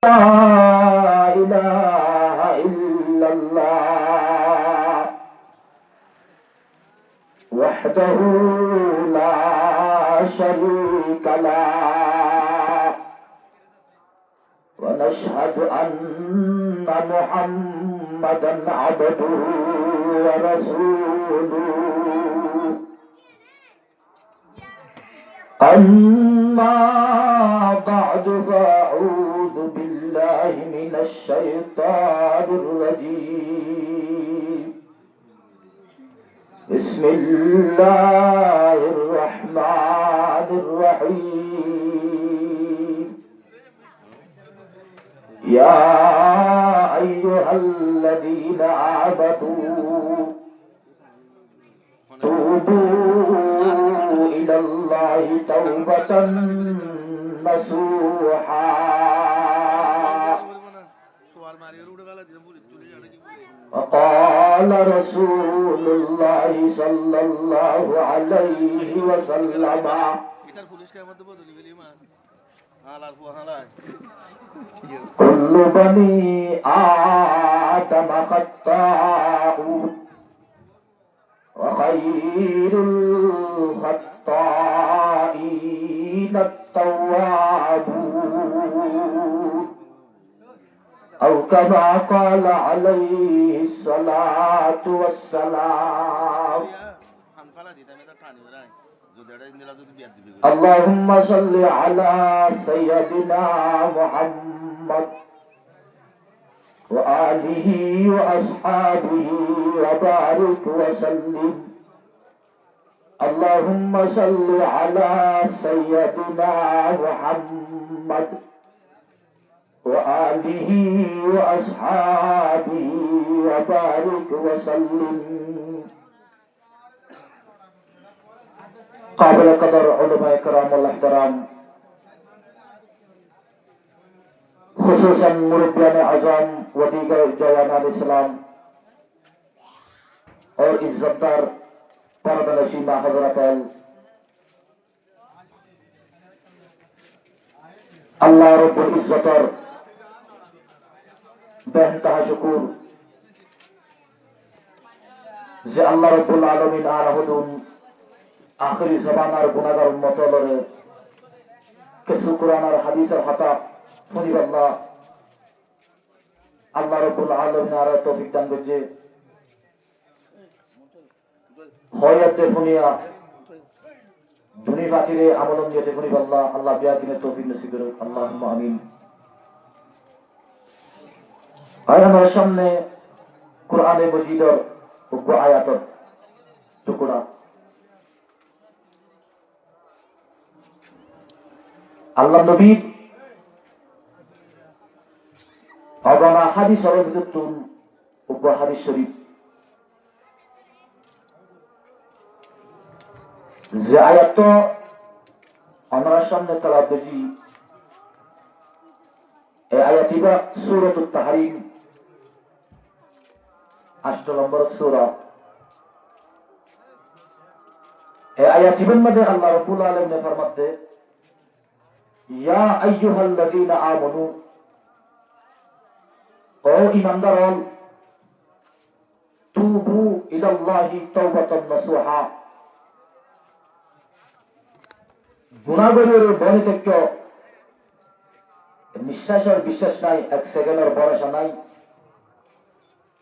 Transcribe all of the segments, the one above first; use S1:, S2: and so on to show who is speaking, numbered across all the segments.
S1: لا إله إلا الله وحده لا شريك له ونشهد أن محمدا عبده ورسوله أما بعد فأعوذ بالله من الشيطان الرجيم بسم الله الرحمن الرحيم يا أيها الذين آمنوا توبوا إلى الله توبة نصوحا وقال رسول الله صلى الله عليه وسلم كل بني آدم خطاء وخير الخطائين التوابون أو كما قال عليه الصلاة والسلام اللهم صل على سيدنا محمد وآله وأصحابه وبارك وسلم اللهم صل على سيدنا محمد وآله وأصحابه وبارك وسلم قابل قدر علماء کرام والاحترام خصوصا मुरब्बियान आज़म व दीगर जवानान इस्लाम और इज्जतदार पर्दानशीन हज़रातैन अल्लाह रब्बुल इज्जतर बेइंतहा शुकुर जे अल्लाह रब्बुल आलमीन आराहुदुन आखिरी ज़मानार गुनाहगार उम्मतलरे किसु कुरान और हदीसर हता फुनी बल्ला अल्लाह रब्बुल आलमीन आरा तौफीक दान करजे होयते फुनिया दुनी फातिरे আমলন যেতে फुनी बल्ला अल्लाह बियातिने तौफीक नसीब करे अल्लाहुम्मा आमीन আর আমার সামনে কুরআনে মজিদের উগ্র আয়াতের টুকরা আল্লাহ নবী অগণা হাদিস অবতীর্ণ উগ্র হাদিস শরীফ যে আয়াত আমার সামনে তেলাওয়াত করেছি এই আয়াতটি বা সূরাতুত তাহরিম 8 নম্বর সূরা এই আয়াতটির মধ্যে আল্লাহ রাব্বুল আলামিন ফরমাতে ইয়া আইয়ুহাল্লাযীনা আমানু ও ঈমানদারগণ তুবু ইলাল্লাহি তাওবাতান নাসুহা গুনাহগারের বনে থেকে নিঃশ্বাসের বিশ্বাস নাই এক সেকেন্ডের ভরসা নাই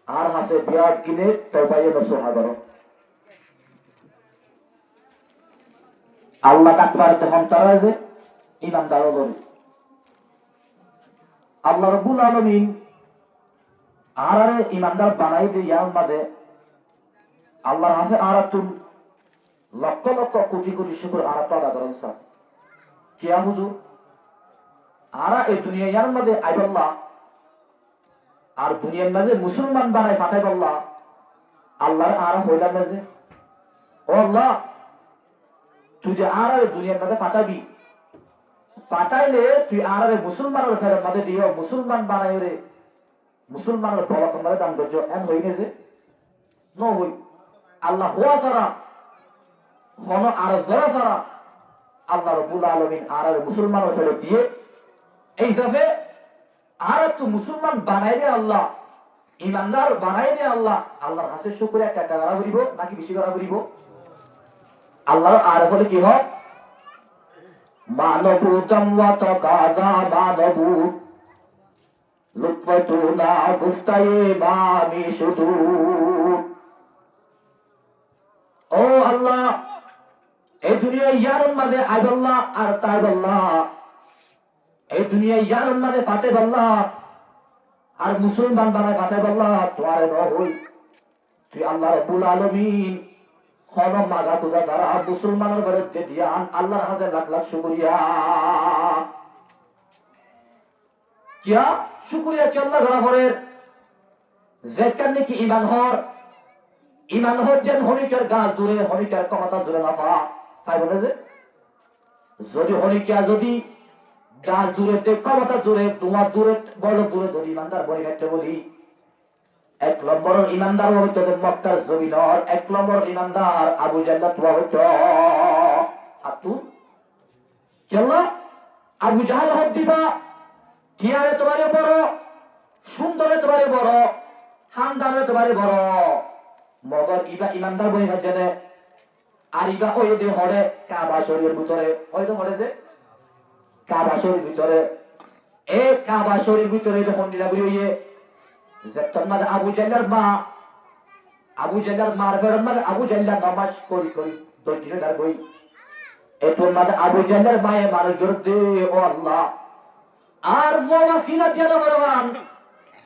S1: আর হাসে বিরাট কিনে তওবায়ে নাসুহা করো আল্লাহ আকবার তখন তারা যে ঈমানদারগণ আল্লাহ রাব্বুল আলামিন আরারে ঈমানদার বানাই দিয়ে ইয়ার মাঝে আল্লাহর কাছে আরাতুন লক্ষ লক্ষ কোটি কোটি শুকর আরাত আদা করেন স্যার কিয়া হুজুর আরা এই দুনিয়া ইয়ার মাঝে আইবাল্লাহ আর দুনিয়ার মাঝে মুসলমান বানাই পাঠাই বললা আল্লাহর আরা হইলাম মাঝে ও আল্লাহ তুই যে আরা দুনিয়ার মাঝে পাঠাবি পাঠাইলে তুই আরারে মুসলমানের ফেরত মাঝে দিও মুসলমান বানাই রে মুসলমানের বলকন মাঝে দান করছো এমন হই গেছে ন হই আল্লাহ হুয়া ছাড়া হন আর ধরা ছাড়া আল্লাহ রাব্বুল আলামিন আর মুসলমানের ফেরত দিয়ে এই হিসাবে আর তো মুসলমান বানাই দে আল্লাহ, ইমানদার বানাই দে আল্লাহ, আল্লাহর কাছে শুকরিয়া একা করা করিব নাকি বেশি করা করিব? আল্লাহর আর হলে কি হয়? মানবু জামওয়াত কাদা মানবু লুতফতুনা গুস্তায়ে বামি শুধু। ও আল্লাহ, এই দুনিয়া ইয়ারন মাঝে আইবাল্লাহ আর তাইবাল্লাহ, এই দুনিয়া ইয়ারন মাঝে ফাতে বাল্লাহ আর মুসলমান বানায় ফাতে বাল্লাহ তোয়ারে ন হই। তুই আল্লাহ রাব্বুল আলামিন কোন মাগা পূজা ছাড়া মুসলমানের ঘরে যে দিয়ান আল্লাহর হাজার লাখ লাখ শুকরিয়া। কিয়া শুকরিয়া কি আল্লাহ ঘরা ঘরের যেখান নাকি ইমান হর যেন হনিকের গা জুড়ে হনিকের ক্ষমতা জুড়ে না পা তাই বলে যে যদি হনিকিয়া যদি গা জুড়ে ক্ষমতা জুড়ে তোমার জুড়ে বড় জুড়ে যদি ইমানদার বই একটা বলি, এক নম্বর ইমানদার হইতো মক্কার জমিনর এক নম্বর ইমানদার আবু জাহল তোয়া হইতো। আতু কেল্লা আবু জাহল হত দিবা টিয়ারে তোমারে বড়, সুন্দরে তোমারে বড়, হামদারে তোমারে বড়, মগর ইবা ইমানদার বই হাজে আর ইবা ওই দে হরে কাবা শরীরের ভিতরে হয়তো হরে যে কাবা শরীর ভিতরে এই কাবা শরীর ভিতরে যখন নিরাবরি হইয়ে যে তোমার আবু জাহলের মা, আবু জাহলের মার ফেরত মানে আবু জাহল নামাজ করি করি দর্জিনে দার বই এটোর মাঝে আবু জাহলের মায়ে মানুষ গড়তে ও আল্লাহ আর বাবা সিলা দিয়া না বরবান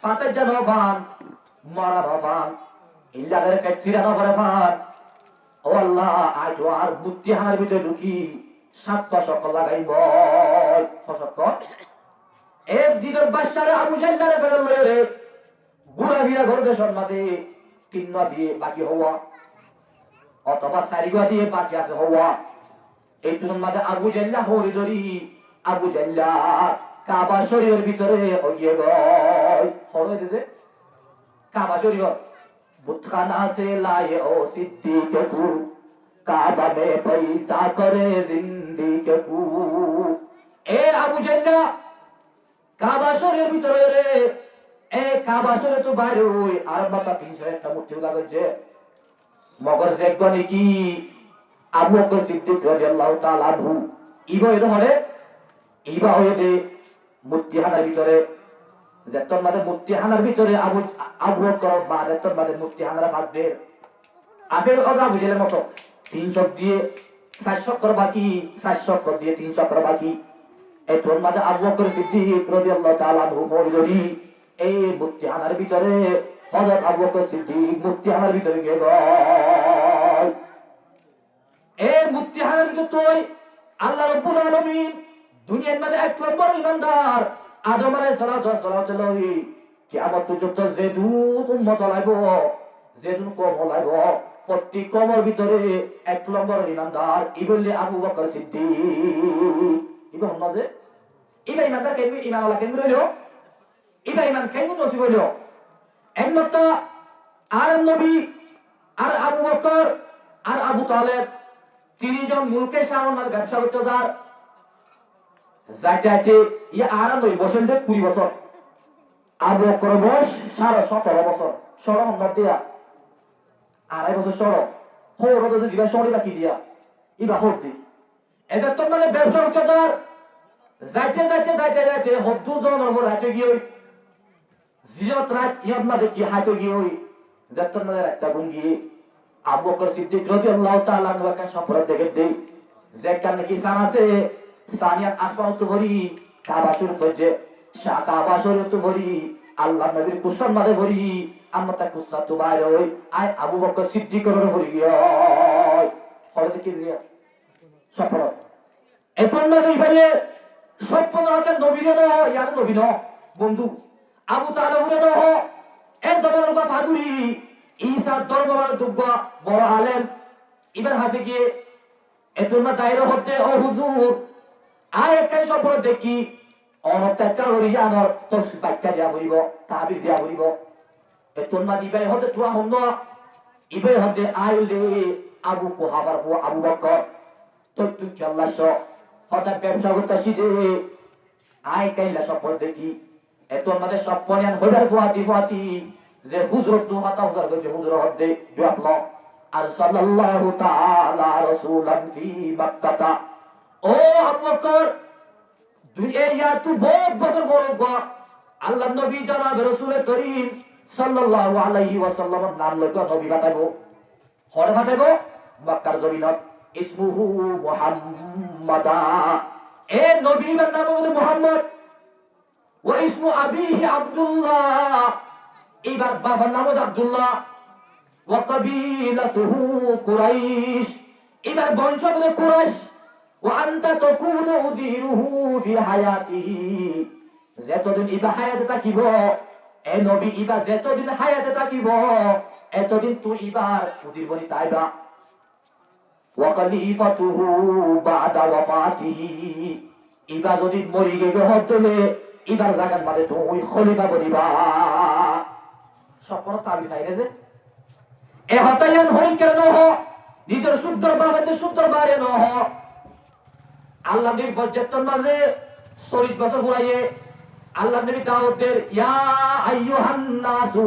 S1: পাতে জানো ফান মারা বাবান ইল্লাদের ফ্যাক্টরি না বরবান ও আল্লাহ আইতো আর বুদ্ধি হানার ভিতরে ঢুকি 7 লাগাইব ফসক এফ দিদর বাদশারে আবু জাহলের ফেরত লয় রে গুড়া ভিড়া ঘর দেশর মাঝে 3 দিয়ে বাকি হওয়া অথবা 4 দিয়ে বাকি আছে হওয়া। এই তুন মাঝে আবু জাহল হরি ধরি আবু জাহল কাবা শরীরের ভিতরে হইয়ে গয় হরে দিছে কাবা শরীর বুতখানা সে লায়ে ও সিদ্দিক কু কাবা মে পয়দা করে জিন্দিক কু। এ আবু জাহল কাবা শরীরের ভিতরে রে এ কাবা শরীর তো বাইরে হই আর মাথা 301টা মূর্তি লাগাইছে মগর জেগনি কি আবু বকর সিদ্দিক রাদিয়াল্লাহু তাআলা আনহু ইবা এর হরে ইবা হইতে মূর্তিহানার ভিতরে যেতর মাঝে মূর্তিহানার ভিতরে আবু বকর বা যেতর মাঝে মূর্তিহানার ভাগবে আপের অগা বুঝেলের মতো 300 দিয়ে 400 কর বাকি 400 কর দিয়ে 300 কর বাকি এতর মাঝে আবু বকর সিদ্দিক রাদিয়াল্লাহু তাআলা আনহু মরিদরি এই মূর্তিহানার ভিতরে হযরত আবু বকর সিদ্দিক মূর্তিহানার ভিতরে গেল। এই মূর্তিহানার ভিতরে তুই আল্লাহ রাব্বুল আলামিন দুনিয়ার মধ্যে 1 নম্বর ইমানদার আদম আলাইহিস সালাতু ওয়াস সালাম কিয়ামত পর্যন্ত যে দুধ উম্মত লাইব যে দুধ কম লাইব প্রত্যেক কমর ভিতরে 1 নম্বর ইমানদার ইবনে আবু বকর সিদ্দিক ইবনে মাঝে ইবা ইমানদার কেন ইমান আল্লাহ কেন রইলো ইবা ইমান কেন নসিব হইলো একমাত্র আর নবী আর আবু বকর আর আবু তালেব 3 জন মুলকে শাওনার ব্যবসা করতে যাইতে ইয়া আর 9 বছর ধরে 20 বছর আবু বকর বয়স 17.5 বছর সরো নম্বর দিয়া 2.5 বছর সরো হোর তো দিবা সরি বাকি দিয়া ইবা হতি এটা তো মানে ব্যবসা করতে যাইতে হদ্দুর দনের উপর হাতে গিয়ে জিয়ত রাত ইয়াদ মাঝে কি হাতে গিয়ে যতন মানে একটা গুঙ্গি আবু বকর সিদ্দিক রাদিয়াল্লাহু তাআলা আনহু কান সম্পর্ক দেখে দেই যে কান কি সান আছে সানিয়াত আসমান তো ভরি কাবা শরীফ হইছে কাবা শরীফ তো ভরি আল্লাহ নবীর কুসর মাঝে ভরি আমরা তা কুসা তো বাইরে হই আই আবু বকর সিদ্দিক এর ভরি গিয়া হরে কি দিয়া সম্পর্ক এখন মানে ভাইয়ে সব 15 নবী রে ন ইয়ার নবী ন বন্ধু আবু তালেব রে ন এ জমানার কথা ফাদুরি ঈসা দরবার দুগা বড় আলেম ইবার হাসে গিয়ে এতুর না দায়রা হতে ও হুজুর আয় একখান সম্পর্ক দেখি অনত্যাচার হরিয়ানর তোর বাচ্চা দিয়া হইব তাবির দিয়া হইব এতুর না ইবাই হতে তুয়া হন্দ ইবাই হতে আইলে আবু কুহাবার হো আবু বকর তোর তুই চাল্লাস হঠাৎ ব্যবসা করতে শিখে আয় কাইলা সম্পর্ক দেখি এত আমাদের সব পনিয়ান হইবার ফুয়াতি যে হুজুর দু হাতা হুজুর কইছে হুজুর হদ্দে জবাব ল আর সাল্লাল্লাহু তাআলা রাসূলান ফি মক্কাতা ও আবু বকর দুনিয়া তু বহুত বছর বড় গো আল্লাহর নবী জনাব রাসূল করিম সাল্লাল্লাহু আলাইহি ওয়াসাল্লামের নাম লইয়া নবী পাঠাইবো হরে পাঠাইবো মক্কার জমিনত ইসমুহু মুহাম্মাদা এ নবীর নাম হলো মুহাম্মদ ওয়া ইসমু আবিহি আব্দুল্লাহ এবার বাবার নাম হলো আব্দুল্লাহ ওয়া কাবিলাতুহু কুরাইশ এবার বংশ হলো কুরাইশ ওয়া আনতা তাকুনু উদিরুহু ফি হায়াতিহি যতদিন ইবা হায়াতে থাকিব এ নবী ইবা যতদিন হায়াতে থাকিব এতদিন তুই ইবার উদির বনি তাইবা ওয়া খলিফাতুহু বাদা ওয়াফাতিহি ইবা যদি মরি গিয়ে হতলে ইবার জাগান বাদে তুই খলিফা বনিবা সপন তাবি ফাইরে যে এ হতায়ান হরি কেন হ নিজের শুদ্ধর বাবাতে শুদ্ধর বারে ন হ আল্লাহ নবীর বজ্জাতন মাঝে শরীর বছর ঘুরাইয়ে আল্লাহ নবী দাউদের ইয়া আইয়ুহান নাসু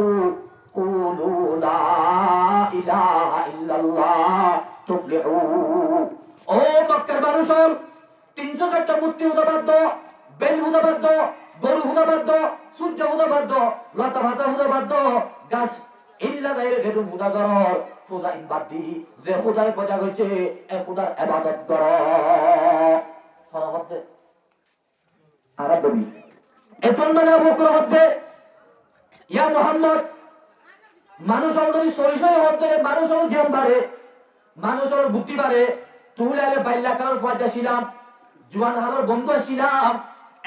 S1: কুলু লা ইলাহা ইল্লাল্লাহ তুফলিহু ও মক্কার মানুষ 304টা মূর্তি পূজা বাদ বেল পূজা বাদ গরু পূজা বাদ সূর্য পূজা বাদ লতা পাতা পূজা বাদ গাছ ইল্লা গায়রে গেরু পূজা কর পূজা বাদ দি যে খোদাই পূজা করছে এ খোদার ইবাদত কর ফরহতে আরবি এখন মানে বকর হতে ইয়া মুহাম্মদ মানুষ অলরেডি সরিষয় হতে মানুষ হল জ্ঞান বাড়ে মানুষ হল বুদ্ধি বাড়ে তুলে আলে বাইল্লা কালার ফাজা ছিলাম জুয়ান হালার বন্ধু ছিলাম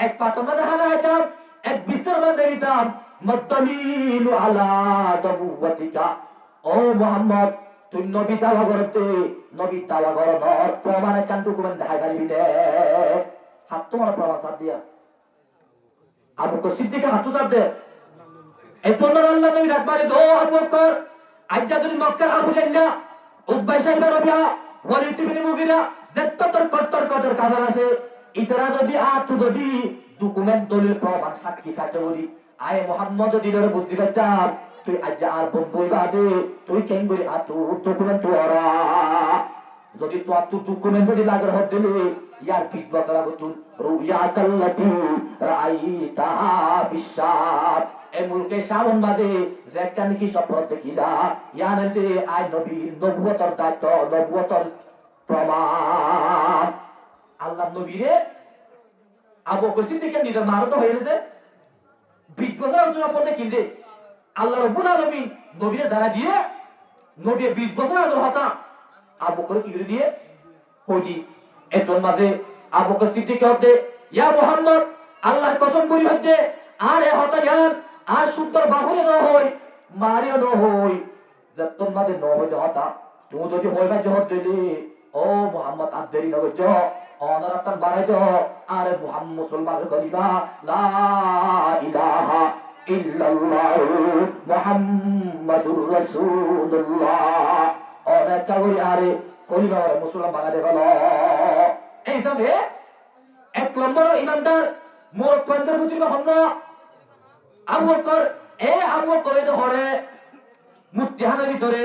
S1: এক পাতর মধ্যে হালা হইতাম এক বিস্তর মধ্যে দিতাম মদ্দলিলু আলা নবুওয়াতিকা ও মুহাম্মদ তুই নবী দাওয়া করতে নবী দাওয়া কর নর প্রমাণে কান্টু কোন দেখাই পারবি না হাত তোমার প্রমাণ সাথ দিয়া আবু বকর সিদ্দিক হাত সাথ দে এখন আল্লাহ নবী ডাক মারে দো আবু বকর আজ্জা তুমি মক্কার আবু জাইলা উতবাই সাহেব রবিয়া ওয়ালিদ ইবনে মুগিরা যত তোর কটর কাবার আছে ইতরা যদি আতু যদি ডকুমেন্ট দলিল প্রমাণ সাক্ষী সাথে বলি আয় মুহাম্মদ দিনের বুদ্ধি বাচ্চাম তুই আজ আর বন্ধুই বাদে তুই কেন করি আতু ডকুমেন্ট ওরা যদি তো আতু ডকুমেন্ট যদি লাগর হতে দিলে ইয়ার 20 বছর আগে তুই রুইয়া কাল্লাতি রাইতা বিশাব এ মুলকে শাওন বাদে যে কান কি স্বপ্ন দেখিলা ইয়ানতে আই নবীর নবুয়তর দায়িত্ব নবুয়তর প্রমাণ আল্লাহ নবীরে আবু বকর সিদ্দিকের নিজের মারত হয়ে গেছে 20 বছর আগে স্বপ্ন দেখিলে আল্লাহ রাব্বুল আলামিন নবীরে জানা দিয়ে নবী 20 বছর আগে হতা আবু বকর কি করে দিয়ে হইজি এর মাঝে আবু বকর সিদ্দিক হতে ইয়া মুহাম্মদ আল্লাহর কসম করি হতে আর এ হতা জ্ঞান আর সুন্দর বাহুরে ন হই মারিও ন হই যতন মাঝে ন হই হতা তুমি যদি হইবা জহর দিলি ও মুহাম্মদ আদেরি নগর জ অনারাতন বাড়াই দ আর মুহাম্মদ মুসলমান করিবা লা ইলাহা ইল্লাল্লাহ মুহাম্মাদুর রাসূলুল্লাহ অনেক করি আরে করিবা মুসলমান বানাতে হলো এই সবে এক নম্বর ইমানদার মোর পয়েন্টের ভিতরে হন্ন আবু বকর আবু বকর এই হরে মুত্তিহানের ভিতরে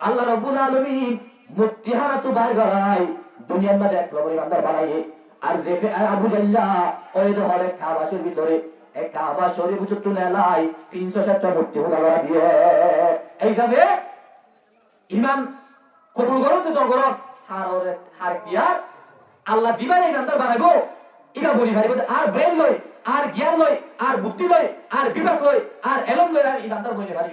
S1: আল্লাহ রাব্বুল আলামিন মুত্তিহানা তো বার করায় দুনিয়ার মধ্যে এক নম্বর ইমানদার বানায় আর যে আবু জাল্লা ওই হরে কাবাসের ভিতরে এক কাবা শরীফ উচ্চত নেলাই 360টা মূর্তি খোদা দিয়ে এই যাবে ইমান কবুল করো তো করো হার কিয়ার আল্লাহ দিবারে ইমানদার বানাইবো এটা বলি ভাই আর ব্রেন লই আর জ্ঞান লই আর বুদ্ধি লই আর বিবেক লই আর এলম লই আর ইমানদার বলি ভাই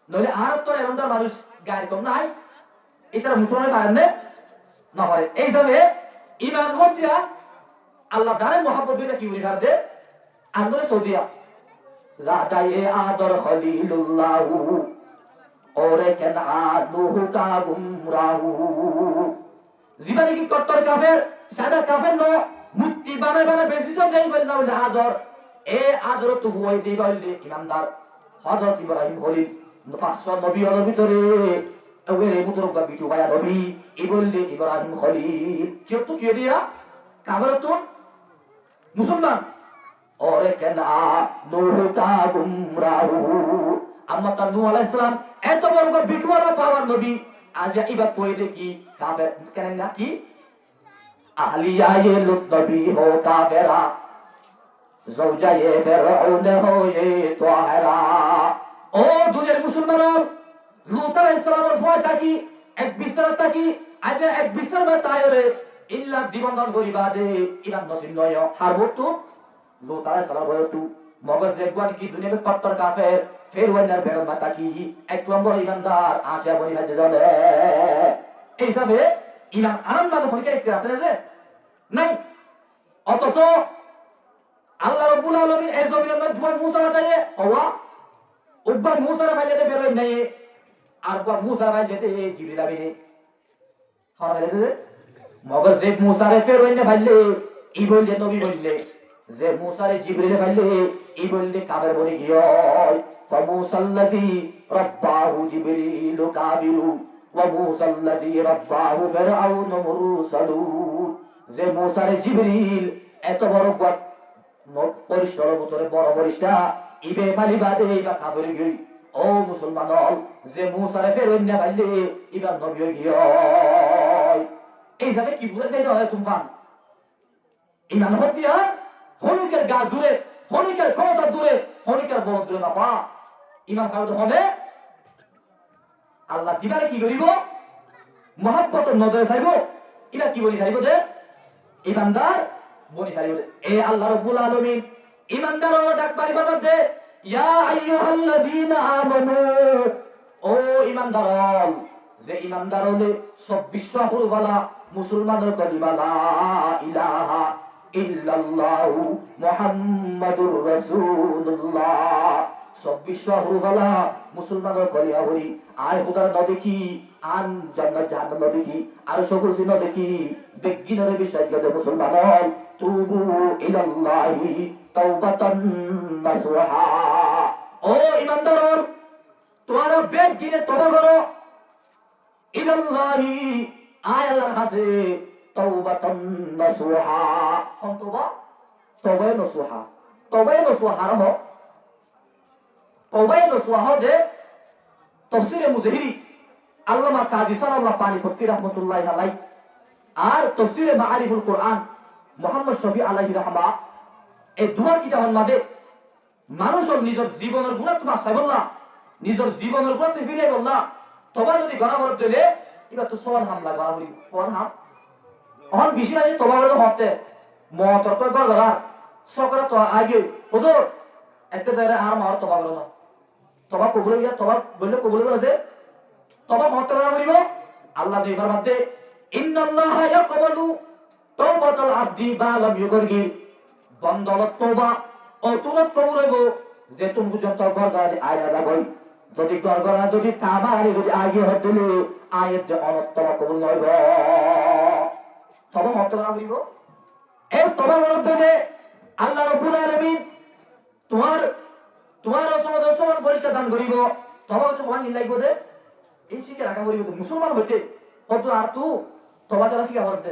S1: নইলে আর তোর এলমদার মানুষ গায়ের কম নাই এটা মুসলমানের বারান্দে না পারে এই যাবে ইমান হত্যা আল্লাহ দারে মোহাম্মদ বিনা কি বলি কার দে আন্দোলন সৌদিয়া জাদায়ে আদর খলিলুল্লাহ ওরে কেন আদুহু কা গুমরাহু জীবনে কি কট্টর কাফের সাদা কাফের ন মূর্তি বানায় বেশি তো দেই বললাম না আদর এ আদর তো হই দেই বললে ইমানদার হযরত ইব্রাহিম খলিল 500 নবী হলো ভিতরে ওরে মুতরকা বিটু ভায়া নবী ই বললে ইব্রাহিম খলিল কেউ তো কে দিয়া কাফের তো মুসলমান ওরে কেনা নূহ কা গুমরাহু আম্মা তা নূহ আলাইহিস সালাম এত বড় বিটওয়ালা পাওয়ার নবী আজ ইবাদ কইলে কি কাফের কেন না কি আহলিয়া ये लुत नबी हो काफिरा जौजा ये फिरौन हो ये ताहिरा ও দুনিয়ার মুসলমান লূত আলাইহিস সালামের ভয় থাকি এক বিস্তার থাকি আজ এক বিস্তার মে তায়রে ইল্লা দিবন্ধন করিবা দে ইমান নসিব নয় হারবতু লূত আলাইহিস সালাম হয়তো মগর জেগওয়ান কি দুনিয়া মে কত্তর কাফের ফের ওয়ানার বের মাতা কি এক নম্বর ইমানদার আসিয়া বনি হাজে জানে এই হিসাবে ইমান আনন্দ যখন ক্যারেক্টার আছে না যে নাই অথচ আল্লাহ রাব্বুল আলামিন এই জমিনের মধ্যে দুই মুসা পাঠায়ে ওয়া উব্বা মুসার ফাইলেতে ফেরই নাই আর গো মুসা ফাইলেতে জিবরিল আমিনে খাওয়া ফাইলেতে মগর যে মুসারে ফেরই না ফাইলে ই বললে নবী বললে যে মুসারে জিবরিল ফাইলে ই বললে কাফের বনি গিয়ে ফামুসাল্লাযী রাব্বাহু জিবরিল কাবিলু ওয়া মুসাল্লাযী রাব্বাহু ফিরআউন মুরসালুন যে মুসারে জিবরিল এত বড় পরিষ্কার ভিতরে বড় পরিষ্টা ইবে ফালি বাদে ইবা কাফের গই ও মুসলমান যে মুসারে ফেরই না ফাইলে ইবা নবী গিয়ে এই জায়গা কি বুঝা চাইতে হয় তুমফান ইমান হতিয়া হনিকের গা জুড়ে হনিকের ক্ষমতা দূরে হনিকের বল দূরে না পা ইমান ফাউদ হবে আল্লাহ দিবারে কি করিব মহব্বত নজরে চাইব ইবা কি বলি চাইব দে ইমানদার বনি চাইব দে এ আল্লাহ রাব্বুল আলামিন ইমানদার ডাক পারি ফরমাতে ইয়া আইয়ুহাল্লাযীনা আমানু ও ইমানদার যে ইমানদার হলে সব বিশ্বাসুর ওয়ালা মুসলমানের কলিমা লা ইলাহা ইল্লাল্লাহু মুহাম্মাদুর রাসূলুল্লাহ সব বিশ্বাসুর ওয়ালা মুসলমানের কলিমা হরি আয় খোদার ন দেখি আন জান্নাত জাহান্নাম ন দেখি আর সকল সিন দেখি বেগিনারে বিশ্বাস করে মুসলমান তুবু ইলাল্লাহি তাওবাতান নাসুহা ও ইমানদার তোমরা বেগিনে তওবা করো ইলাল্লাহি আয় আল্লাহর কাছে তাওবাতান নাসুহা কোন তওবা তওবা নাসুহা রহ তওবা নাসুহা দে তাফসীরে মুজাহিরি আল্লামা কাজী সাল্লাল্লাহু পানি ফতি রাহমাতুল্লাহি আলাইহি আর তাফসীরে মাআরিফুল কোরআন মুহাম্মদ শফি আলাইহি রাহমা এই দুয়া কিতাবের মধ্যে মানুষের নিজের জীবনের গুনাহ তোমার সাইবল্লাহ নিজের জীবনের গুনাহ তে ফিরে বললা তওবা যদি গরাবর দিলে এবার তো সওয়াল হামলা করা হই কোন হাম অন বেশি না তওবা করে হতে মতর পর গরা সকরা তো আগে হুজুর একটা জায়গায় আর মার তওবা করো না তওবা কবুল হইয়া তওবা বললে কবুল করেছে তওবা মত করা করিব আল্লাহ দেই ফরমাতে ইন্নাল্লাহা ইয়াকবালু তাওবাতাল আবদি মা লাম ইউগরগি বন্দর তওবা অতুরত কবুল হইব যে তুমি পর্যন্ত গরগার আয়রা লাগই যদি গরগরা যদি কামারে যদি আগে হতলে আয়াতে অনত্তম কবুল হইব তওবা মত করা করিব এই তওবা করার জন্য আল্লাহ রাব্বুল আলামিন তোমার সমান পরিষ্কার দান করিব তওবা তো হওয়া লাগবে দে এই শিখে রাখা করিব মুসলমান হইতে কত আর তু তওবা করা শিখা করতে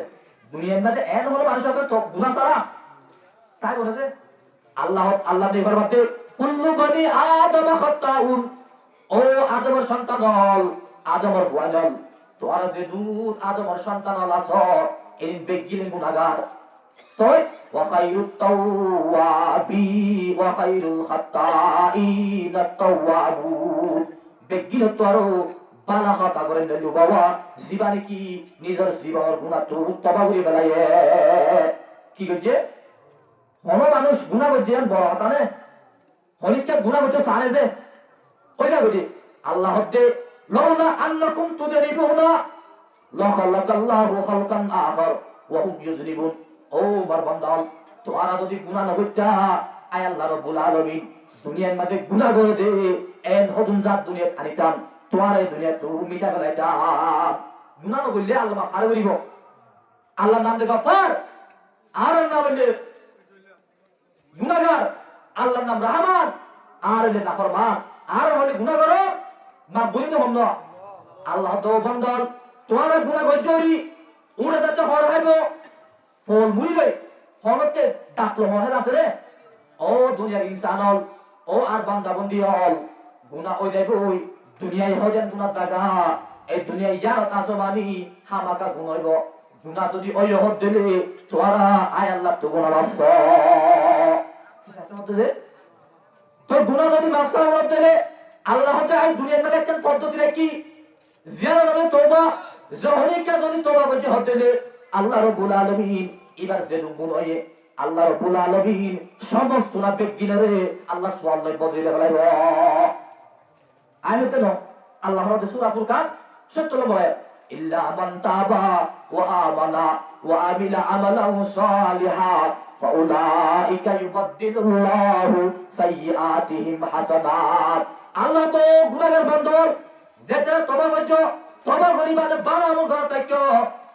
S1: দুনিয়ার মধ্যে এন হলো মানুষ আছে তো গুনাহ ছাড়া তাই বলেছে আল্লাহ দেই ফরমাতে কুল্লু বনি আদম খাতাউন ও আদমের সন্তান হল আদমের বুয়া হল তোরা যে দুধ আদমের সন্তান হল আস এই বেগিনে গুনাহগার তোই ওয়া খায়রুত তাওয়াবি ওয়া খায়রুল খাতাইন তাওয়াবুন বেগিনে তোরো বালা কথা করে দিলু বাবা জীবনে কি নিজের জীবনের গুনাহ তো তওবা করে ফেলায়ে কি করছে কোন মানুষ গুনাহ করছে বড় কথা না হনিকা গুনাহ করতে সারে যে কইরা গদি আল্লাহ হতে লাউলা আন্নাকুম তুজরিবুনা লা খালাকাল্লাহু খালকান আখার ওয়া হুম ইউজরিবুন ও বারবান্দাল তোরা যদি গুনাহ না করতা আয় আল্লাহ রাব্বুল আলামিন দুনিয়ার মধ্যে গুনাহ করে দে এন হদুন জাত দুনিয়াত আনিতাম তোমার এই দুনিয়া তো মিটা ফেলাইতা গুনাহ না করলে আল্লাহ মাফ করে দিব আল্লাহর নাম দে গফার আর নাম বললে গুনাহগার আল্লাহর নাম রহমান আর হলে নাফরমান আর হলে গুনাহ করো মাফ বলি তো বন্ধ আল্লাহ তো বন্ধল তোমার গুনাহ গজরি উড়ে যাচ্ছে হর হইব ফল মুড়িবে ফলতে ডাকলো মহে আছে রে ও দুনিয়ার ইনসান হল, ও আর বান্দা বন্দি হল, গুনাহ হয়ে যাইব ওই দুনিয়ায় হজেন গুনাহ জায়গা, এই দুনিয়ায় জানত আসমানি হামাকা গুনাহ হইব। গুনাহ যদি ওই হদ দিলে তোরা আয় আল্লাহ তো গুনাহ মাফ করছে। তোর গুনাহ যদি মাফ হদ দিলে আল্লাহ হতে আই দুনিয়ার মধ্যে একটা পদ্ধতি কি জিয়ারা নামে তওবা, যখনইকা যদি তওবা করছে হদ দিলে আল্লাহ রাব্বুল আলামিন এবার যে গুণ হয়ে আল্লাহ রাব্বুল আলামিন সমস্ত না বেগিনারে আল্লাহ সুবহানাহু বদলে ফেলাইব। আয়াতে ন আল্লাহ রাব্বুল সূরা ফুরকান 70 নম্বর আয়াত, ইল্লা মান তাবা ওয়া আমানা ওয়া আমিলা আমালান সালিহান ফাউলাইকা ইউবাদদিলুল্লাহু সাইয়্যাতিহিম হাসানাত। আল্লাহ তো গুনাহগার বান্দর যেটা তওবা করছো, তওবা করিবা যে ভালো আমল করা থাকো,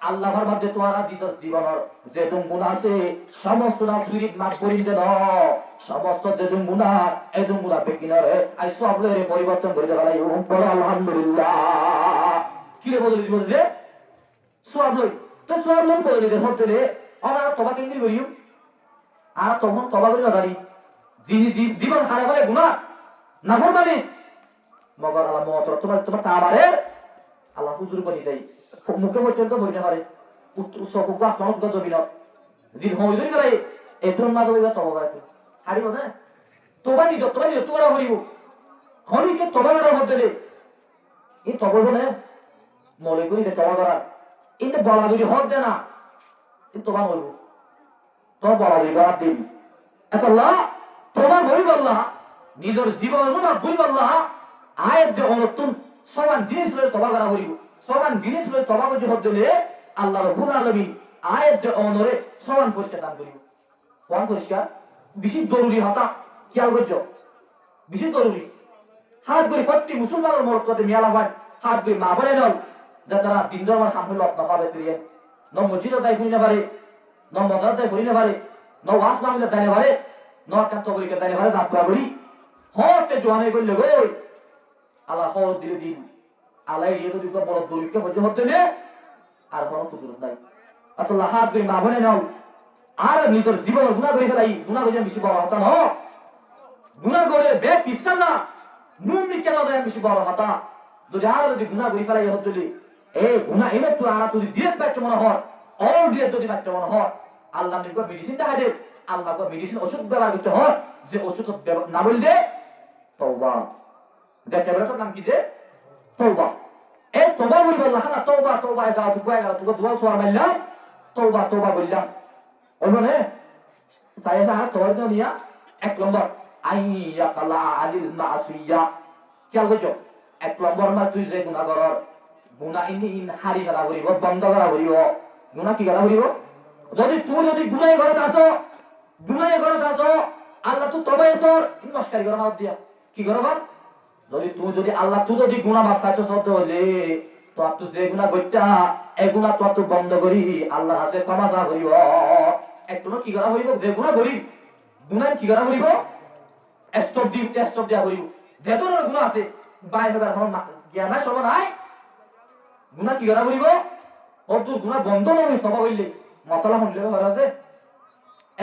S1: আল্লাহর মধ্যে তোরা দিত জীবনের যে গুনাহ আছে সমস্ত না ফিরিত মাফ করি দেন। সমস্ত যে গুনাহ এই গুনাহ বেকিনারে আই সবরে পরিবর্তন করে দেওয়া লাগে। বলো আলহামদুলিল্লাহ। কি রে বলে দিব যে সব লই তো সব লই বলে দে হতে রে আমরা তওবা কেন করিও আর তখন তওবা করি না জানি যিনি জীবন হারা ফেলে গুনাহ না ফরমানি মগর আল্লাহ মত তোমার তাবারে আল্লাহ হুজুর বলি দেই মুখে পর্যন্ত বলতে পারে উৎসব গাছ মানুষ গত বিল জিন হইজরি করে এতন না দইবা তওবা করে হারিব না তোবা দিত তোরা হরিব হরিকে তওবা করা হতে রে এই তওবা বলে মলে করি তে তওবা করা এটা বলা যদি হদ দে না এই তওবা বলব তো বলা যদি বাদ দিন এত আল্লাহ তওবা করি আল্লাহ নিজের জীবন না বলি আল্লাহ আয়াত যে নতুন সমান জিনিস লই তওবা করা হরিব সমান জিনিস লই তওবা করতে হলে আল্লাহ রাব্বুল আলামিন আয়াত যে অনরে সমান পরিষ্কার দান করিব। কোন পরিষ্কার বেশি জরুরি হতা খেয়াল করছো বেশি জরুরি হাত করে প্রতি মুসলমানের মরদ করতে মেলা হয় হাত করে মা বলে নল যা তারা দিন ধর্মের সামনে অত্ন পাবে সিরিয়ান ন মসজিদ দায় ফুরি না পারে ন মজার দায় ফুরি না পারে ন ওয়াস মাহমিলে দায় না পারে ন কান্ত বলিকে দায় না পারে দাপড়া বলি হতে জোয়ানে করলে গো আল্লাহ হর দিলে দিন আল্লাহ ইয়ে তো দিকে বড় দলিলকে হতে হতে নে আর কোনো কুদরত নাই। আল্লাহ হাত করে মা বলে নল আর নিজের জীবনের গুনাহ করে ফেলাই গুনাহ করে বেশি বড় হতা ন গুনাহ করে বে ইচ্ছা না মুমিন কেন দেয় বেশি বড় হতা যদি আর যদি গুনাহ করে ফেলাই হতলি এই গুনাহ এনে তুই আর তুই ডিরেক্ট ব্যাট মনে হয় অল ডিরেক্ট যদি ব্যাট মনে হয় আল্লাহ নিকো মেডিসিন দেখা দে আল্লাহ কো মেডিসিন ওষুধ ব্যবহার করতে হয় যে ওষুধ না বল দে তওবা দেখে বেটার নাম কি যে তওবা এই তওবা বলি আল্লাহ না তওবা তওবা এটা তুই দোয়া তোর মাইলা তওবা বললাম ওখানে সাইসা আর তওবা নিয়া এক নম্বর আইয়া কালা আলিল মাসিয়া খেয়াল করছো এক নম্বর মা তুই যে গুনাহ করর গুনাহ ইন হারি করা করিব বন্ধ করা করিব গুনাহ কি করা করিব যদি গুনাহ করতে আসো আল্লাহ তো তওবা এসর নমস্কার করা হাত দিয়া কি করবা যদি আল্লাহ তুই যদি গুনাহ মাফ চাইতো সত্য হলে তো তুই যে গুনাহ করতা এই গুনাহ তো বন্ধ করি আল্লাহ কাছে ক্ষমা চা করিব একটু কি করা করিব যে গুনাহ করি গুনাহ কি করা করিব স্টপ দিয়া করিব যে ধরনের গুনাহ আছে বাইরে বের হন জ্ঞান সব নাই গুনাহ কি করা করিব ও তোর গুনাহ বন্ধ নয় তওবা হইলে মশলা হইলে হয় আছে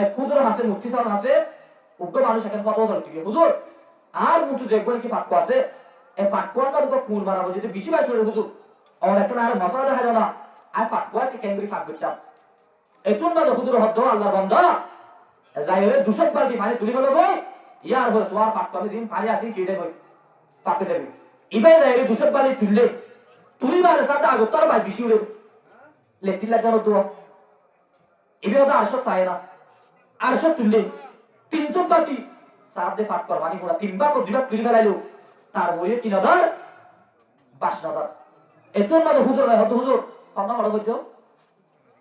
S1: এক ক্ষুদ্র আছে মুক্তি সাল আছে উগ্র মানুষ এখন কত ধরতে গিয়ে হুজুর আর মুতু দেখবেন কি ফাঁকু আছে এই ফাঁকু আমার তো কুল মারাবো যদি বেশি বাইশ করে হুজুর আমার একটা না মশলা দেখা যায় না আর ফাঁকু আছে কেঙ্গুরি ফাঁক করতাম এতুন না হুজুর হদ্দ আল্লাহ বন্ধা যাই হলে 200 বালতি পানি তুলি গেল গো ইয়ার হয়ে তোমার ফাঁক পাবে দিন পানি আসি কি দেবে ফাঁকে দেবে ইবাই যাই 200 বালতি তুলি মারে সাথে আগত আর ভাই বেশি উড়ে লেটিলা কেন তো এবার তো আরশো চায় না আরশো তুললে 300 বালতি সাথে ফাঁক কর পানি পুরা 3 বার 2 বার তুলি ফেলাইলো তার বইয়ে 3000 52,000 এতুন না হুজুর হয়তো হুজুর কত বড় হইতো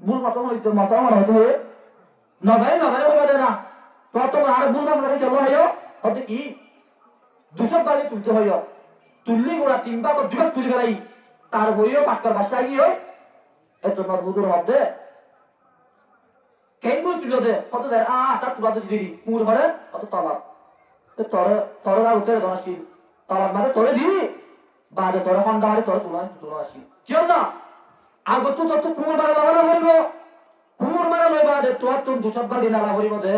S1: ভুল কত হইতো মশলা মনে হইতো নগাই হইবে না তো তোমার আর ভুল মাছ লাগে চলো হইও হতে কি 200 বালতি তুলতে হইও তুললি গোড়া 3 বার 2 বার তুলি ফেলাই তার বইয়ে ফাঁক কর বাসটা গিয়ে এত না হুজুর হবে কেঙ্গুর তুলো দে কত দেয় তার তুলা তো দিদি কুমুর ঘরে কত তলাপ তরে না উঠে দনাসি তলাপ মানে তোরে দি বাদে তোরে হন্ডা মারি তোরে তুলা আসি কেউ না আগত তো তোর কুমুর মারা লাগানো বলবো কুমুর মারা লই বাদে তোর 200 বালতি নালা ভরিব দে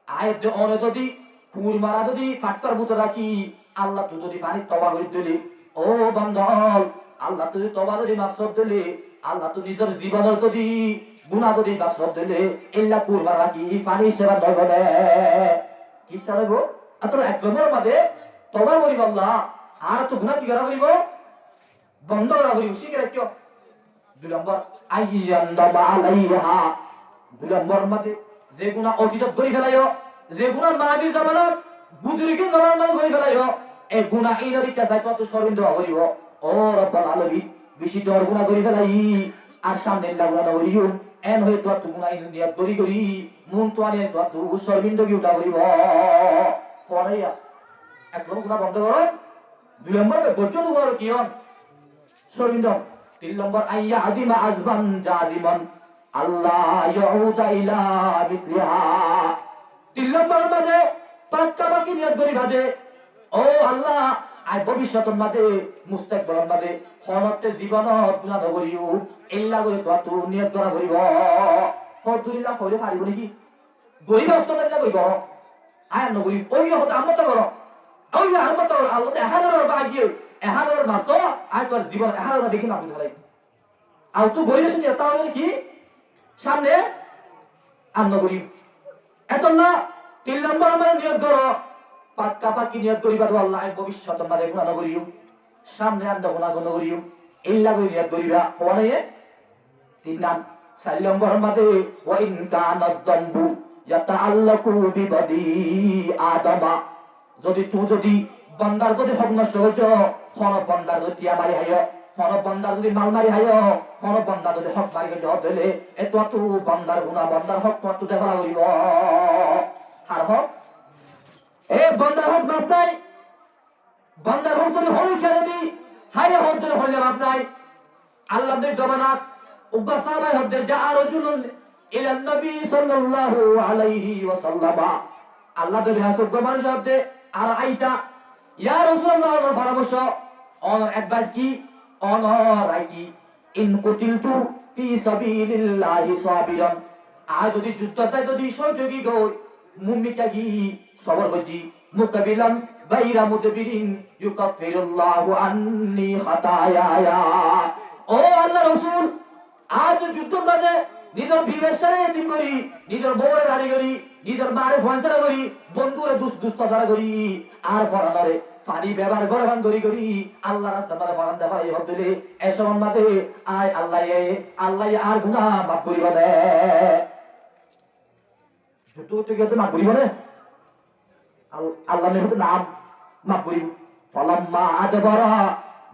S1: আয়াত যে অনে যদি কুর মারা যদি ফাটকার ভিতর রাখি আল্লাহ তুই যদি পানি তওবা করে দিলি ও বান্দল আল্লাহ তুই তওবা যদি মাফসব দিলি আল্লাহ তুই নিজের জীবনের যদি গুনাহ যদি মাফসব দিলি ইল্লা কুর মারা রাখি পানি সেবা দইব না কি সারাইব আতর এক নম্বর মাঝে তওবা করিব আল্লাহ আর তো গুনাহ কি করা করিব বন্ধ করা করিব শিখে রাখিও দুই নম্বর আইয়ান দাবা আলাইহা দুই নম্বর মাঝে যে গুনাহ অতীত করে ফেলাইও যে গুনাহ মাদির জামানত গুদরিকে জামানত মানে করে ফেলাইও এই গুনাহ ইনারি কাছে কত শরমিন্দা হইব ও রব্বুল আলামিন বেশি তোর গুনাহ করে ফেলাই আর সামনে লাগলা না হইও এন হই তো তুই গুনাহ ইন নিয়ত করি করি মন তো আনে তো তুই শরমিন্দা কি উঠা হইব পড়াইয়া একদম গুনাহ বন্ধ করো দুই নম্বর বজ্র তো বড় কি হন শরমিন্দা তিন নম্বর আইয়া আদিমা আজবান জাদিমান আল্লাহ ইয়াউদা ইলা মিসলিহা তিন নম্বর মাঝে পাক্কা বাকি নিয়ত করি ভাজে ও আল্লাহ আর ভবিষ্যতের মাঝে মুস্তাকবালের মাঝে হনতে জীবনত গুনাহ করিও ইল্লা করে তো তুই নিয়ত করা করিব ফতুল্লাহ কইলে পারিব নাকি গরিব অস্তমেল্লা কইব আয় নগরি ওই হতে আমত করো ওই আমত করো আল্লাহ তে হাজার বাগিয়ে হাজার মাস আয় তোর জীবন হাজার দেখি না বুঝালাই আর তুই গরিব শুনি তাহলে কি সামনে আর নগরি এত না তিন নম্বর মানে নিয়ত করো পাক্কা পাক্কি নিয়ত করিবা তো আল্লাহ ভবিষ্যৎ মাঝে গুনাহ করিও সামনে আমরা গুনাহ করিও ইল্লা করে নিয়ত করিবা পরে তিন নাম চার নম্বর মাঝে ওয়া ইন কানা যামবু ইয়াতাআল্লাকু বিবাদি আদমা যদি তুই যদি বান্দার যদি হক নষ্ট করছ কোন বান্দার যদি টিয়া মারি হাইও কোন বান্দার যদি মাল মারি হাইও কোন বান্দার যদি হক মারি গেছে হলে এত তো বান্দার গুনাহ বান্দার হক তো দেখা করিব আর হক এ বান্দার হক মাপ নাই বান্দার হক যদি হল খেলে দি হাইরে হক যদি হলে মাপ নাই আল্লাহর জমানাত উব্বা সাহাবায়ে হদ্দে যা রাজুলুন ইলা নবী সাল্লাল্লাহু আলাইহি ওয়াসাল্লাম আল্লাহ নবী হাসব মানুষ হদ্দে আর আইতা ইয়া রাসূলুল্লাহ পরামর্শ অন অ্যাডভাইস কি অন রাইকি ইন কুতিলতু ফি সাবিলিল্লাহি সাবিরান আর যদি যুদ্ধতে যদি সহযোগী গো মুমিকা কি সবর করজি মুকাবিলাম বাইরা মুদবিরিন ইউকাফিরুল্লাহু আন্নি খাতায়ায়া ও আল্লাহ রাসূল আজ যুদ্ধের মাঝে নিজের বিবেচনা এতিম করি নিজের বউরে রানি করি নিজের মারে ফোনছাড়া করি বন্ধুরে দুস্তাছাড়া করি আর ফরানারে পানি ব্যবহার করে ভান করি আল্লাহ রাস্তা মারে ফরান দেওয়া এই হদ্দলে এসব মাঝে আয় আল্লাহ আর গুনাহ মাফ করিব দে যুদ্ধ থেকে তো মাফ করিব না আল্লাহ নেহতে নাম মাফ করিব ফলাম্মা আদবরা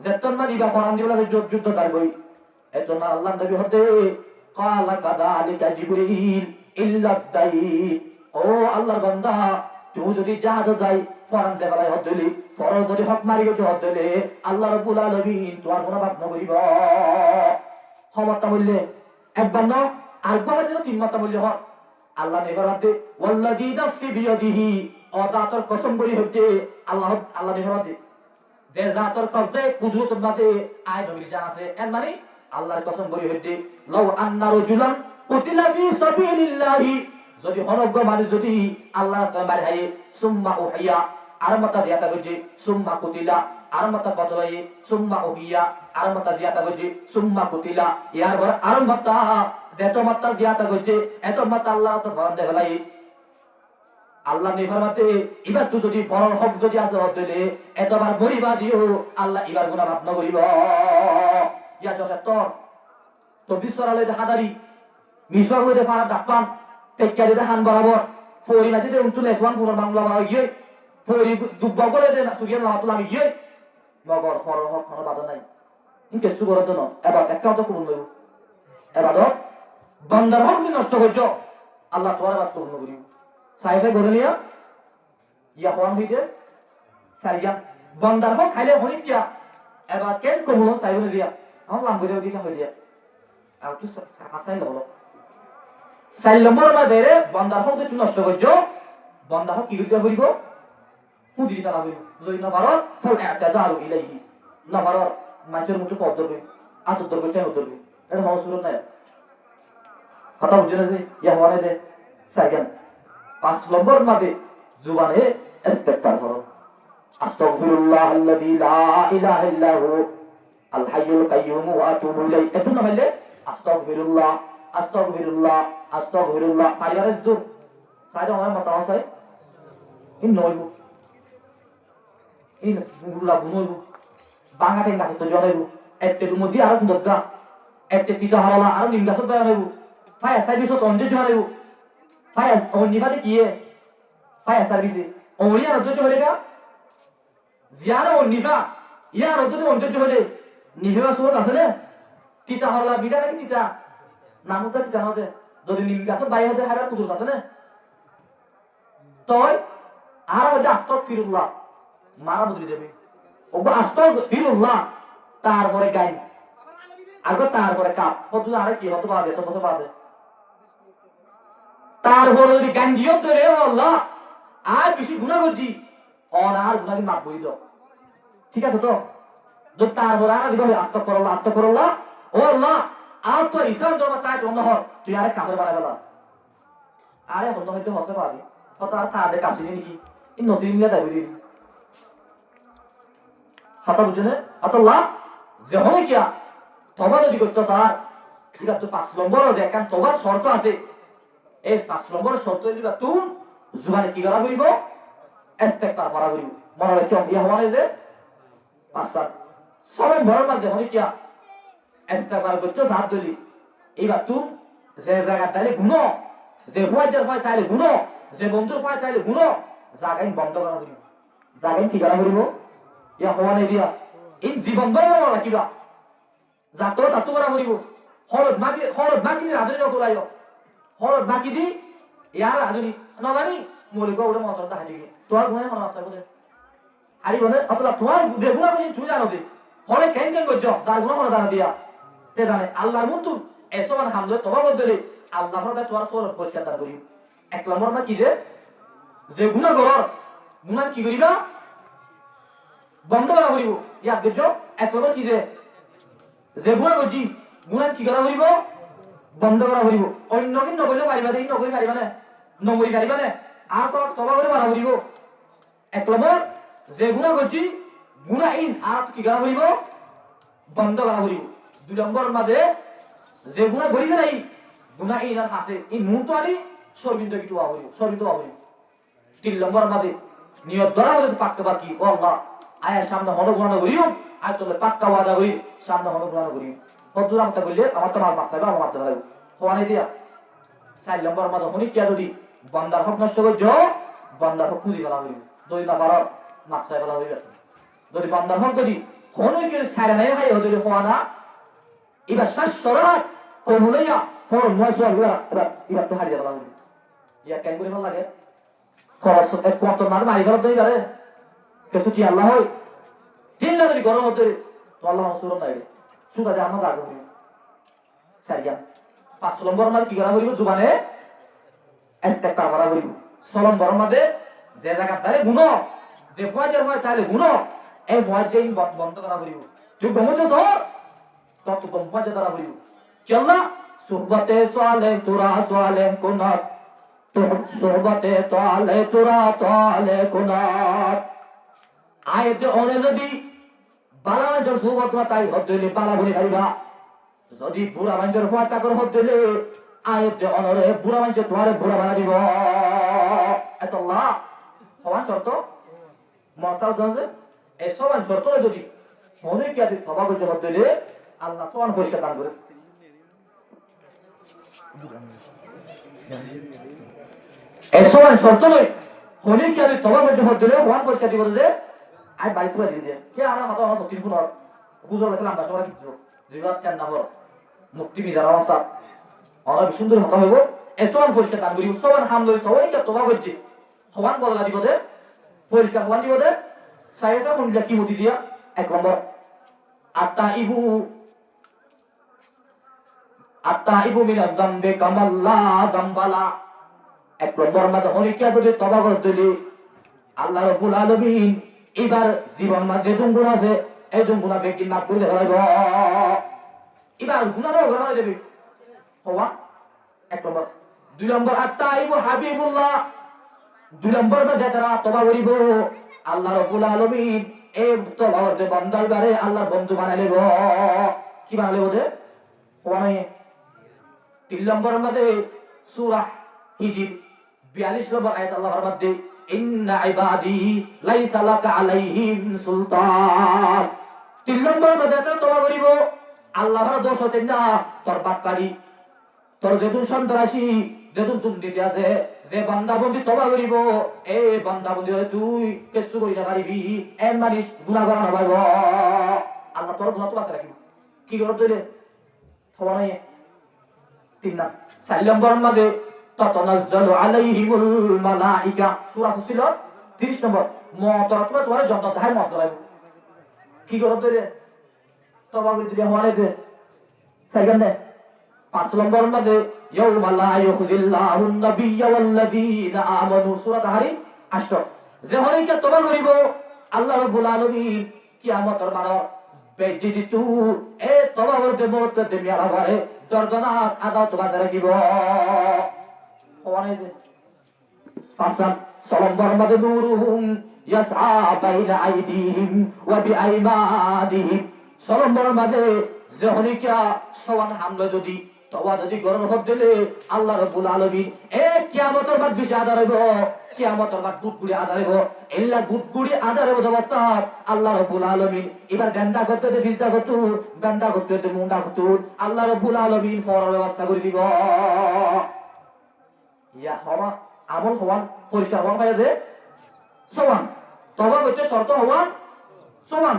S1: যেতন মানি বা ফরান দিবলা যুদ্ধ তার কই এতন আল্লাহ নবী হতে কালা কাদালিকা জিবরিল ইল্লা দাই ও আল্লাহর বান্দা তুই যদি জাহাজ যাই ফরান দেবালাই হদলি ফরজ যদি হক মারি গেছে হদলে আল্লাহ রাব্বুল আলামিন তোমার গুনাহ মাফ করিব ক্ষমতা মূল্যে একবার ন আর বাবা যেন তিন মাত্রা মূল্য হয় আল্লাহ নেহরাতে ওয়াল্লাযী নাফসি বিয়াদিহি অদাতর কসম করি হচ্ছে আল্লাহ নেহরাতে যে জাতর কবজে কুদরতের মাঝে আয় নবীর জান আছে এর মানে আল্লাহর কসম করি হচ্ছে লাউ আন্না রাজুলান কুতিলা ফি সাবিলিল্লাহি যদি হনজ্ঞ মানুষ যদি আল্লাহ বাড়ি হাই সুম্মা উহিয়া আর মাতা দিয়াতা গজি সুম্মা কুতিলা আর মাতা কতলাই সুম্মা উহিয়া আর মাতা দিয়াতা গজি সুম্মা কুতিলা ইয়ার ঘর আর মাতা দেত মাতা দিয়াতা গজি এত মাতা আল্লাহ আছে ফরন দেখালাই আল্লাহ নি ফরমাতে এবার তুই যদি ফরন হক যদি আছে হদলে এতবার মরিবা দিও আল্লাহ এবার গুনাহ মাফ না করিব ইয়া যত তো বিসরালে হাদারি মিশর হইতে ফাড়া ডাকপান তেকারে দে হান বরাবর ফরি না দিতে উনতুল এসওয়ান পুরো বাংলা বাড়া গিয়ে ফরি দুব্বা বলে দে না সুগিয়ে না তুলা গিয়ে মগর ফরন হক কোন বাধা নাই ইনকে সুগর দন এবার একটা তো কবুল হইব এবার বান্দার হক নষ্ট করছ আল্লাহ তোমার বাত কবুল করিব সাইফে ঘরে নিয়া ইয়া হওয়ান হইতে সারিয়া বান্দার হক খাইলে হরিকিয়া এবার কেন কবুল সাইবে দিয়া আল্লাহ বুঝে দিকে হই দিয়া আর কি হাসাই হলো চার নম্বর মাঝে বন্দার হক একটু নষ্ট করছ বন্দার হক কি করতে হইব পুঁজি তারা হইব যদি না পারো ফল একটা জারু ইলাইহি না পারো মানুষের মুখে পদ ধরবে আতর ধরবে কেন ধরবে এটা হওয়া শুরু নাই কথা বুঝে না যে ইয়া হওয়া নাই যে সাইকেন 5 নম্বর মাঝে জুবানে ইস্তেগফার করো। আস্তাগফিরুল্লাহাল্লাযী লা ইলাহা ইল্লা হু আল হাইয়ুল কাইয়্যুম ওয়া আতুবু ইলাইহি। এত না হইলে আস্তাগফিরুল্লাহ আস্তাগফিরুল্লাহ আস্তাগফিরুল্লাহ পারিবারের জোর সাইডে আমার মত আছে ইন নইবু ইন গুলা বুনইবু বাঙা টেঙ্গা তো জড়াইবু এতে দুমদি আর সুন্দরগা এতে তিতা হারালা আর নিমগাছত বানাইবু ফায়ার সার্ভিসত অঞ্জে জড়াইবু ফায়ার অনিবাদে কিয়ে ফায়ার সার্ভিসে ওলি আর অঞ্জে হলেগা জিয়ারা অনিবা ইয়ার অঞ্জে হলে নিভেবা সুরত আছে না তিতা হারালা বিড়া নাকি তিতা নামুতা তিতা না যে যদি নিমগাছত বাই হতে হারার কুদুর আছে না তই আর ওই আস্তাগফিরুল্লাহ মারা বদলে যাবে ওগো আস্তাগফিরুল্লাহ তারপরে গাই আগে তারপরে কাপ কত আরে কি হতে পারে তো হতে পারে তারপরে যদি গান দিও তো রে আল্লাহ আর বেশি গুনাহ করছি আর গুনাহ কি মাফ করে দাও ঠিক আছে তো যদি তারপরে আর দিবে আস্তাগফিরুল্লাহ ও আল্লাহ আর তো ইসলাম ধর্ম তাই বন্ধ হ তুই আরে কাপড় বানাইবা আরে বন্ধ হইতে হতে পারে কত আর তাদের কাপড় নাকি ইন নসিম মিলা দাবি দিবি হাতা বুঝলে আল্লাহ যেমন কিয়া তবা যদি করতে স্যার এটা তো 5 নম্বর দেখেন তবার শর্ত আছে এই 5 নম্বর শর্ত দিবা তুমি জুবানে কি করা করিব ইস্তেগফার করা করিব মনে রাখো ইয়া হওয়া যে 5 সব বড় মাঝে মানে কিয়া ইস্তেগফার করতে সাথ দিলি এইবার তুমি যে জায়গা তাইলে গুনো যে ওয়াজের ফায় তাইলে গুনো যে বন্ধুর ফায় তাইলে গুনো জায়গায় বন্ধ করা করিব জায়গায় কি করা করিব ইয়া হওয়া নাই দিয়া ইন জীবন বড় রাখিবা যাত্রা তাতু করা করিব হলদ মাকি দি রাজনী নকরাই হলদ মাকি দি ইয়ার রাজনী নগানি মরিব ওরে মতটা হাঁটি তোর গুণে মন আছে বলে আরি বলে অতলা তোমার দেখুনা বুঝি তুই জানো দে হলে কেন কেন করছ তার গুণ মনে দানা দিয়া তে জানে আল্লাহর মুন্তু এসমান হামদ তবা কর দিলে আল্লাহর কাছে তোমার ফরজ পরিষ্কার দান করি এক নম্বর না কি যে গুনাহ করো গুনাহ কি করিবা বন্ধ করা করিব ইয়াদ দেখো এক নম্বর কি যে গুনাহ করছি গুনাহ কি করা করিব বন্ধ করা করিব অন্য কি নকরিলে পারিবা দেই নকরি পারিবা না নমরি পারিবা না আর তো তবা করে পারা করিব এক নম্বর যে গুনাহ করছি গুনাহীন আর কি করা করিব বন্ধ করা করিব দুই নম্বর মাঝে যে গুনাহ করিবে নাই গুনাহীন আর আছে এই মুহূর্ত আদি সর্বিন্দু কিছু করিব সর্বিন্দু করিব তিন নম্বর মাঝে নিয়ত ধরা হলে পাক্কা বাকি ও আল্লাহ আয়ের সামনে হনগুণ করিও আর তোলে পাক্কা ওয়াদা করি সামনে হনগুণ করিও কত আমতা করলে আমার তো মাল মারতে হবে আমার মারতে হবে হওয়ানি দিয়া 4 নম্বর মাঝে হনি কিয়া যদি বান্দার হক নষ্ট করছ বান্দার হক খুঁজি ফেলা হইব দুই না পারার মাছাই ফেলা হইবে যদি বান্দার হক যদি হনি কে সারা নাই হাই হতে হওয়ানা এবার শ্বাস সরাত কোনলেয়া ফর নয়সো এবার তো হারিয়ে ফেলা হইবে ইয়া কেন করে ভালো লাগে খরচ এক কত মার মারি ফেলা দই পারে কিছু কি আল্লাহ হয় তিন না যদি গরম হতে তো আল্লাহ সুর নাই সুদা যে আমার আগে হইবে সারিয়া 5 নম্বর মাল কি করা হইব জুবানে ইস্তেগফার করা হইব 6 নম্বর মাঝে যে জায়গা তারে গুনো যে ফয়জের হয় তারে গুনো এই ফয়জেই বন্ধ করা হইব তুই গমতে সর তত কম ফয়জে করা হইব চলনা সুহবতে সালে তোরা সালে কোনা তো সুহবতে তালে তোরা তালে কোনা আয়তে অনে যদি বালা মানুষের সুহবত তাই হইলে বালা বলি খাইবা যদি বুড়া মানুষের ফুয়াটা করে হইলে আয়তে অনরে বুড়া মানুষের তোমারে বুড়া বানা দিব এত আল্লাহ সমান শর্ত মতাল জানছে এই সমান শর্ত যদি মনে কি আদি ক্ষমা করতে হইলে আল্লাহ সমান পরিষ্কার দান করে এই সমান শর্ত নয় হলে কি আদি ক্ষমা করতে হইলে সমান পরিষ্কার দিব যে আই বাড়িতে দিয়ে দিয়ে কে আর হাতে আমার তিন কোন হুজুর লেখা লম্বা সবাই কিছু জিবাত কেন না হল মুক্তি মিজার আওয়াসা অনেক সুন্দর হতা হইব এসমান পরিষ্কার দান করিব সমান হামদই তবে কি তোবা করছি সমান বদলা দিব দে পরিষ্কার হওয়ান দিব দে সাইয়েসা কোন কি মুতি দিয়া এক নম্বর আত্তাইবু মিনাল যামবি কামাল্লা যামবালা এক নম্বর মাঝে হনিকিয়া যদি তবা করতে দিলি আল্লাহ রাব্বুল আলামিন এবার জীবন মাঝে গুণ আছে এই গুণা ব্যক্তি মাফ করে দেব এবার গুনারও ঘরে দেবে হওয়া এক নম্বর দুই নম্বর আত্তাইবু হাবিবুল্লাহ দুই নম্বর মধ্যে তারা তওবা করিব আল্লাহ রাব্বুল আলামিন এই তওবা করতে বান্দার বারে আল্লাহর বন্ধু বানাই লইব কি বানাই লইব যে ওয়ানে 3 নম্বর মধ্যে সূরা হিজর 42 নম্বর আয়াত আল্লাহ ফরমাতে ইন্না ইবাদি লাইসা লাকা আলাইহিম সুলতান 3 নম্বর মধ্যে তারা তওবা করিব আল্লাহর দোষ হতে না তোর বাটকারি তোর যেতুন সন্ত্রাসী যেতুন দুর্নীতি আছে যে বান্দাবন্দি তওবা করিব এই বান্দাবন্দি তুই কিছু করি না পারিবি এন মানিস গুনাহ করা না পাইব আল্লাহ তোর গুনাহ তো বাঁচা রাখিব কি করব তুই তওবা নাই 4 নম্বর মধ্যে তাতানাজ্জালু আলাইহিমুল মালাইকা সূরা ফুসিলত 30 নম্বর মতরা তোমার জান্নাত হাই মত ধরাইব কি করব তুই তওবা করি তুই হওয়ারে দে সেকেন্ডে 5 নম্বর মধ্যে ইয়াউমা লা ইউখিজিল্লাহু আন-নাবিয়্যা ওয়াল্লাযীনা আমানু সূরা তাহরিম 8 যে হইকে তওবা করিব আল্লাহ রাব্বুল আলামিন কিয়ামতের মানো বেজিতু এ তওবা করতে মরতে মিয়ারা ঘরে দর্দনাক আদা তওবা রাখিব ওয়ানে যে 5 নম্বর মধ্যে নূরুহুম ইয়াসআ বাইনা আইদিহিম ওয়া বিআইমানিহিম 6 নম্বর মধ্যে যে হইকে সওয়ান হামলা যদি তওবা যদি গরম হব দিলে আল্লাহ রাব্বুল আলামিন এ কিয়ামতের বাদ বিশে আদা হইব কিয়ামতের বাদ গুটগুড়ি আদা হইব ইল্লা গুটগুড়ি আদা হইব দবাত আল্লাহ রাব্বুল আলামিন এবার ডান্ডা করতে ফিরতা করতে ডান্ডা করতে মুন্ডা করতে আল্লাহ রাব্বুল আলামিন ফরার ব্যবস্থা করে দিব ইয়া হওয়া আমল হওয়া পরিষ্কার হওয়া পায় দে সমান তওবা করতে শর্ত হওয়া সমান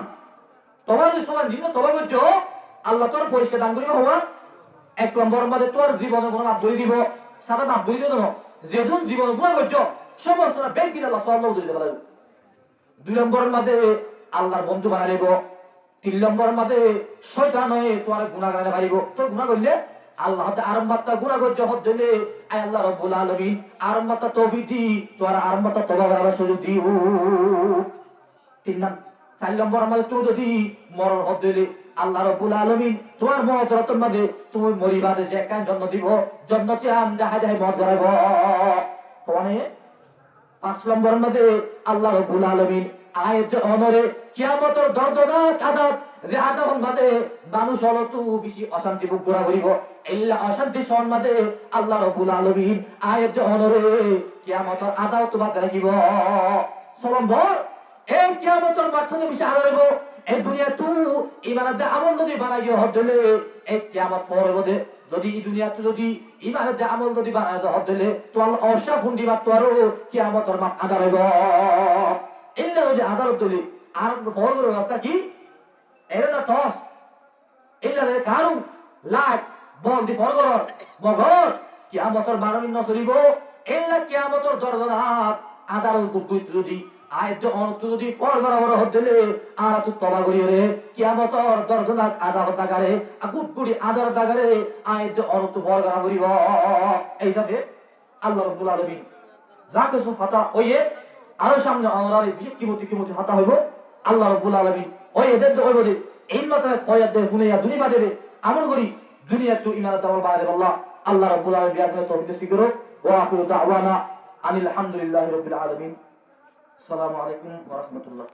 S1: তওবা যদি সমান দিন তওবা করতে আল্লাহ তোর পরিষ্কার দান করিব হওয়া 1 নম্বর মধ্যে তোর জীবনের কোনো মাপ বই দিব সাদা মাপ বই দিব যেদিন জীবনে গুনাহ করছো সমস্ত ব্যাংক কিনা আল্লাহ সাল্লাল্লাহু আলাইহি ওয়াসাল্লাম 2 নম্বর মধ্যে আল্লাহর বন্ধু বানাই দেব 3 নম্বর মধ্যে শয়তান হয়ে তোর গুনাহ করে পারিব তো গুনাহ করলে আল্লাহ তে আরম্ভটা গুনাহ করছো হদ দিলে আয় আল্লাহ রাব্বুল আলামিন আরম্ভটা তৌফিক দি তোর আরম্ভটা তওবা করার সুযোগ দিও 4 নম্বর মধ্যে তুই যদি মরণ হদ দিলে আল্লাহ রাব্বুল আলামিন তোমার মওতরাতের মধ্যে তুমি মরিবাদে যে কান জন্ম দিব জন্নতে আম দেখা যায় মত ধরাইব মানে 5 নম্বর মধ্যে আল্লাহ রাব্বুল আলামিন আয়াত অনরে কিয়ামতের দর্দনাক আযাব যে আযাবের মধ্যে মানুষ হলো তো বেশি অশান্তি ভোগ করিব ইল্লা অশান্তি সহন মধ্যে আল্লাহ রাব্বুল আলামিন আয়াত অনরে কিয়ামতের আযাব তো বাঁচা রাখিব 6 নম্বর এই কিয়ামতের মাঠে বেশি আদরব এই দুনিয়া তু ইমানতে আমল যদি বানাইও হদলে এই কিয়ামত পরে বদে যদি এই দুনিয়া তু যদি ইমানতে আমল যদি বানাইও হদলে তো আল্লাহ অশা ফুন্ডি বাত আরো কিয়ামতের মাঠ আদার হইব ইল্লা যদি আদার হদলে আর ফরজের ব্যবস্থা কি এর না টস ইল্লা রে কারু লাগ বল দি ফরজর মগর কিয়ামতের বারমিন নসরিব ইল্লা কিয়ামতের দরজা আদার কুকুত যদি আয়াত অনন্ত যদি ফল বরাবর হদলে আর তো তওবা করিও রে কিয়ামতের দরজনাক আদা হতা করে আগুটগুড়ি আদার দাগারে আয়াত অনন্ত ফল করা করিব এই হিসাবে আল্লাহ রাব্বুল আলামিন যা কিছু হতা হইয়ে আর সামনে অনরারে বিশেষ কিমতি হতা হইব আল্লাহ রাব্বুল আলামিন ওই এদের তো হইব যে এই মাত্রায় কয়াত দে ফুনাইয়া দুনিয়া দেবে আমল করি দুনিয়া তো ইমানত আমল বাড়াবে আল্লাহ রাব্বুল আলামিন বিয়াদনে তৌফিক দিছি করো ওয়া আখিরু দাওয়ানা আনিল হামদুলিল্লাহি রাব্বিল আলামিন আসসালামু আলাইকুম ওয়া রাহমাতুল্লাহ